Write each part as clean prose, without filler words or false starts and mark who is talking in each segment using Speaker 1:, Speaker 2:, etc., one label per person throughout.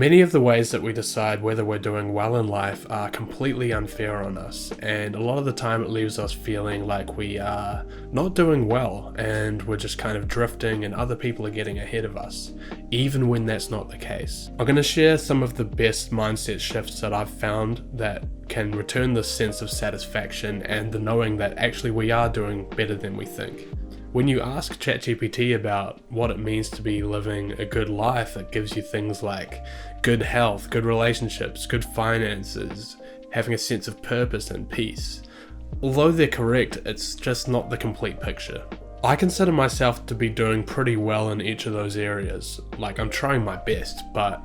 Speaker 1: Many of the ways that we decide whether we're doing well in life are completely unfair on us, and a lot of the time it leaves us feeling like we are not doing well and we're just kind of drifting and other people are getting ahead of us, even when that's not the case. I'm going to share some of the best mindset shifts that I've found that can return this sense of satisfaction and the knowing that actually we are doing better than we think. When you ask ChatGPT about what it means to be living a good life, it gives you things like good health, good relationships, good finances, having a sense of purpose and peace. Although they're correct, it's just not the complete picture. I consider myself to be doing pretty well in each of those areas. Like, I'm trying my best, but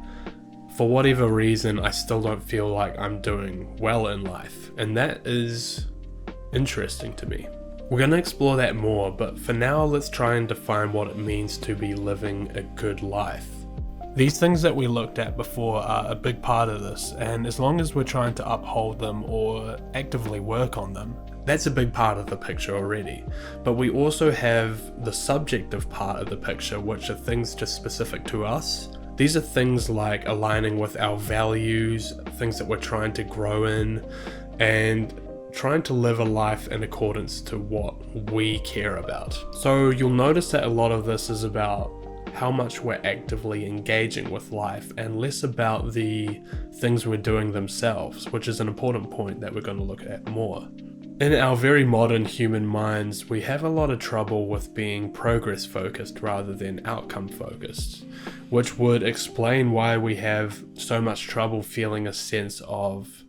Speaker 1: for whatever reason, I still don't feel like I'm doing well in life. And that is interesting to me. We're going to explore that more, but for now let's try and define what it means to be living a good life. These things that we looked at before are a big part of this, and as long as we're trying to uphold them or actively work on them, that's a big part of the picture already. But we also have the subjective part of the picture, which are things just specific to us. These are things like aligning with our values, things that we're trying to grow in, and trying to live a life in accordance to what we care about. So you'll notice that a lot of this is about how much we're actively engaging with life and less about the things we're doing themselves, which is an important point that we're going to look at more. In our very modern human minds, we have a lot of trouble with being progress focused rather than outcome focused, which would explain why we have so much trouble feeling a sense of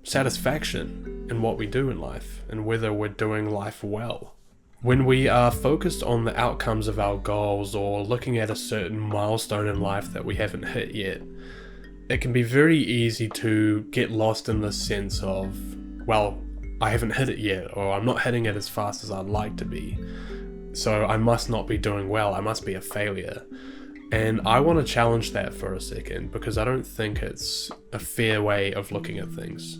Speaker 1: satisfaction in what we do in life and whether we're doing life well. When we are focused on the outcomes of our goals or looking at a certain milestone in life that we haven't hit yet, it can be very easy to get lost in the sense of, well, I haven't hit it yet, or I'm not hitting it as fast as I'd like to be, so I must not be doing well, I must be a failure. And I want to challenge that for a second, because I don't think it's a fair way of looking at things.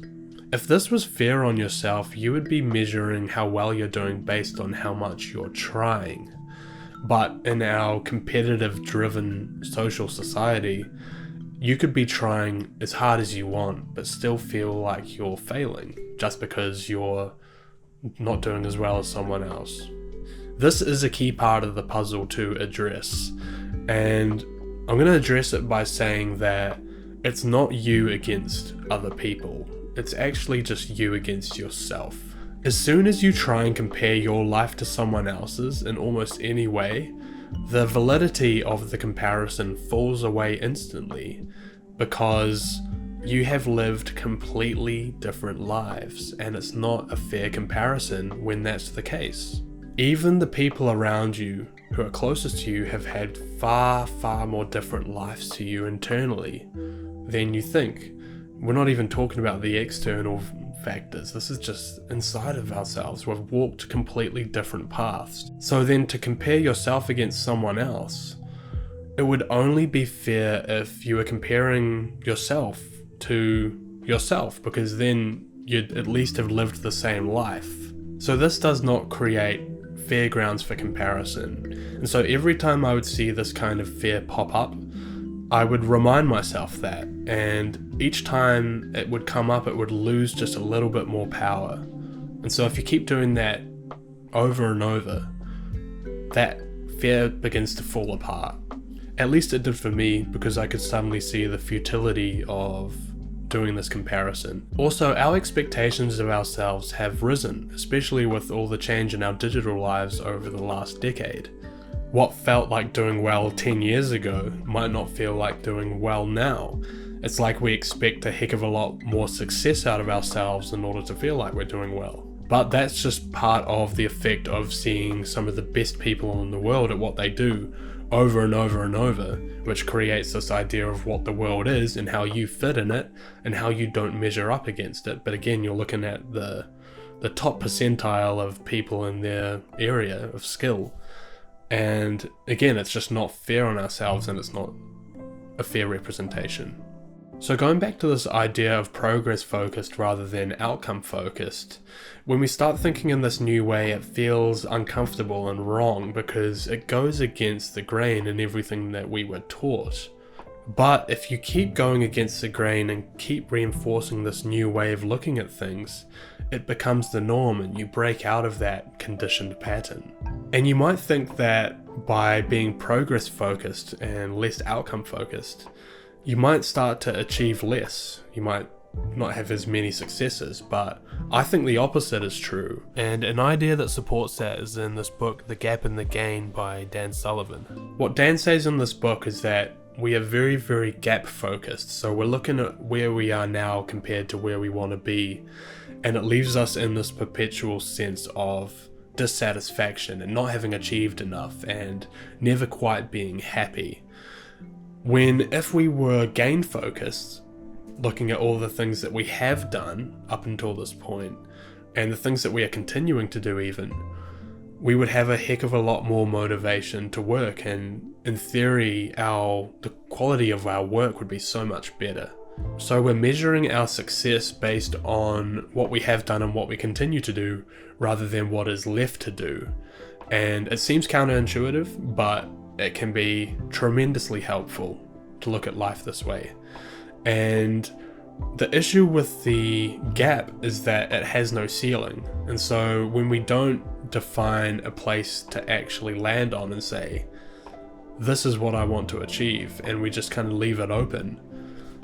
Speaker 1: If this was fair on yourself, you would be measuring how well you're doing based on how much you're trying. But in our competitive-driven social society, you could be trying as hard as you want, but still feel like you're failing, just because you're not doing as well as someone else. This is a key part of the puzzle to address, and I'm going to address it by saying that it's not you against other people. It's actually just you against yourself. As soon as you try and compare your life to someone else's in almost any way, the validity of the comparison falls away instantly, because you have lived completely different lives, and it's not a fair comparison when that's the case. Even the people around you who are closest to you have had far, far more different lives to you internally than you think. We're not even talking about the external factors. This is just inside of ourselves. We've walked completely different paths. So then to compare yourself against someone else, it would only be fair if you were comparing yourself to yourself, because then you'd at least have lived the same life. So this does not create fair grounds for comparison. And so every time I would see this kind of fear pop up, I would remind myself that, and each time it would come up, it would lose just a little bit more power. And so if you keep doing that over and over, that fear begins to fall apart. At least it did for me, because I could suddenly see the futility of doing this comparison. Also, our expectations of ourselves have risen, especially with all the change in our digital lives over the last decade. What felt like doing well 10 years ago might not feel like doing well now. It's like we expect a heck of a lot more success out of ourselves in order to feel like we're doing well. But that's just part of the effect of seeing some of the best people in the world at what they do over and over and over, which creates this idea of what the world is and how you fit in it and how you don't measure up against it. But again, you're looking at the top percentile of people in their area of skill. And again, it's just not fair on ourselves, and it's not a fair representation. So going back to this idea of progress focused rather than outcome focused, when we start thinking in this new way, it feels uncomfortable and wrong because it goes against the grain in everything that we were taught But if you keep going against the grain and keep reinforcing this new way of looking at things, it becomes the norm and you break out of that conditioned pattern. And you might think that by being progress focused and less outcome focused, you might start to achieve less. You might not have as many successes, but I think the opposite is true. And an idea that supports that is in this book, The Gap and the Gain by Dan Sullivan. What Dan says in this book is that we are very, very gap focused. So we're looking at where we are now compared to where we want to be. And it leaves us in this perpetual sense of dissatisfaction and not having achieved enough and never quite being happy. When if we were gain focused, looking at all the things that we have done up until this point and the things that we are continuing to do even, we would have a heck of a lot more motivation to work, and in theory the quality of our work would be so much better. So we're measuring our success based on what we have done and what we continue to do rather than what is left to do. And it seems counterintuitive, but it can be tremendously helpful to look at life this way. And the issue with the gap is that it has no ceiling. And so when we don't define a place to actually land on and say, this is what I want to achieve, and we just kind of leave it open,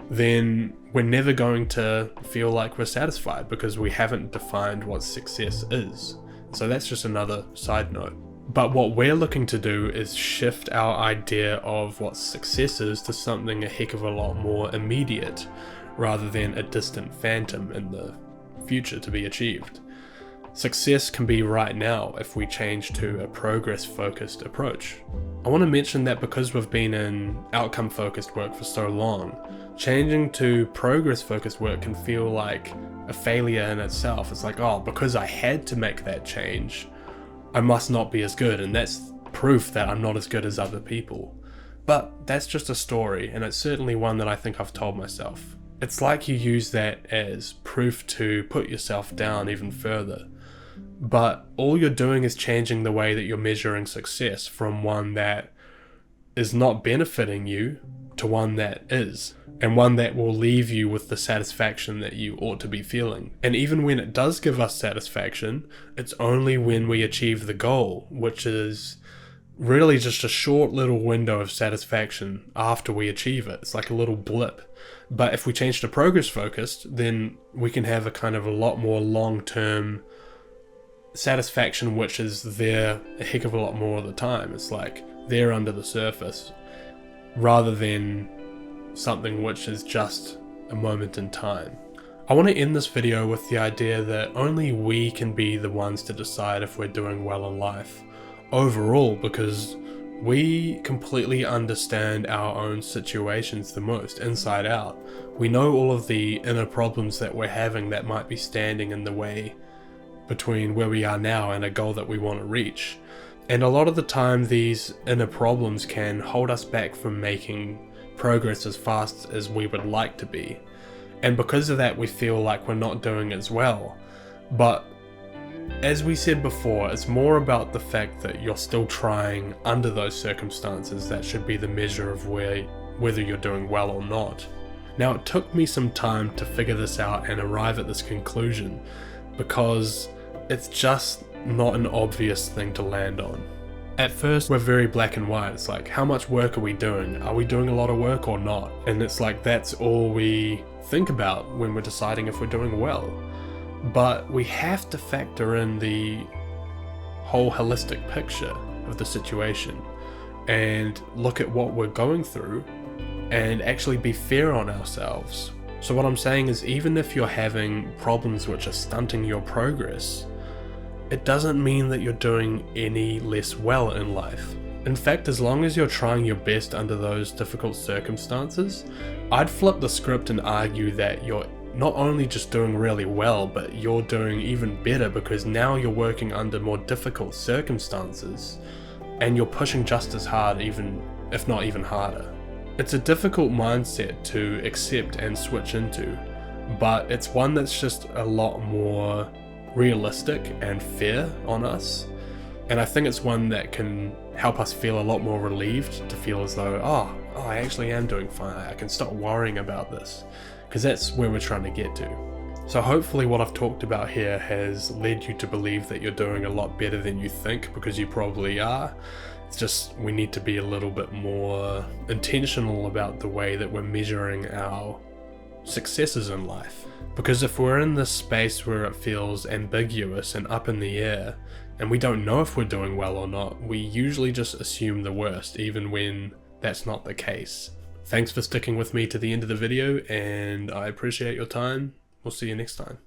Speaker 1: then we're never going to feel like we're satisfied because we haven't defined what success is. So that's just another side note. But what we're looking to do is shift our idea of what success is to something a heck of a lot more immediate, rather than a distant phantom in the future to be achieved. Success can be right now if we change to a progress-focused approach. I want to mention that because we've been in outcome-focused work for so long, changing to progress-focused work can feel like a failure in itself. It's like, oh, because I had to make that change, I must not be as good, and that's proof that I'm not as good as other people. But that's just a story, and it's certainly one that I think I've told myself. It's like you use that as proof to put yourself down even further. But all you're doing is changing the way that you're measuring success from one that is not benefiting you to one that is, and one that will leave you with the satisfaction that you ought to be feeling. And even when it does give us satisfaction, it's only when we achieve the goal, which is really just a short little window of satisfaction after we achieve it. It's like a little blip. But if we change to progress focused, then we can have a kind of a lot more long-term satisfaction, which is there a heck of a lot more of the time. It's like there under the surface, rather than something which is just a moment in time. I want to end this video with the idea that only we can be the ones to decide if we're doing well in life overall, because we completely understand our own situations the most inside out. We know all of the inner problems that we're having that might be standing in the way between where we are now and a goal that we want to reach. And a lot of the time these inner problems can hold us back from making progress as fast as we would like to be. And because of that we feel like we're not doing as well. But as we said before, it's more about the fact that you're still trying under those circumstances that should be the measure of whether you're doing well or not. Now, it took me some time to figure this out and arrive at this conclusion, because it's just not an obvious thing to land on. At first, we're very black and white. It's like, how much work are we doing? Are we doing a lot of work or not? And it's like, that's all we think about when we're deciding if we're doing well. But we have to factor in the whole holistic picture of the situation and look at what we're going through and actually be fair on ourselves. So what I'm saying is, even if you're having problems which are stunting your progress, it doesn't mean that you're doing any less well in life. In fact, as long as you're trying your best under those difficult circumstances, I'd flip the script and argue that you're not only just doing really well, but you're doing even better, because now you're working under more difficult circumstances and you're pushing just as hard, even if not even harder. It's a difficult mindset to accept and switch into, but it's one that's just a lot more realistic and fair on us. And I think it's one that can help us feel a lot more relieved, to feel as though, oh, oh, I actually am doing fine, I can stop worrying about this, because that's where we're trying to get to. So hopefully what I've talked about here has led you to believe that you're doing a lot better than you think, because you probably are. It's just we need to be a little bit more intentional about the way that we're measuring our successes in life. Because if we're in this space where it feels ambiguous and up in the air, and we don't know if we're doing well or not, we usually just assume the worst, even when that's not the case. Thanks for sticking with me to the end of the video, and I appreciate your time. We'll see you next time.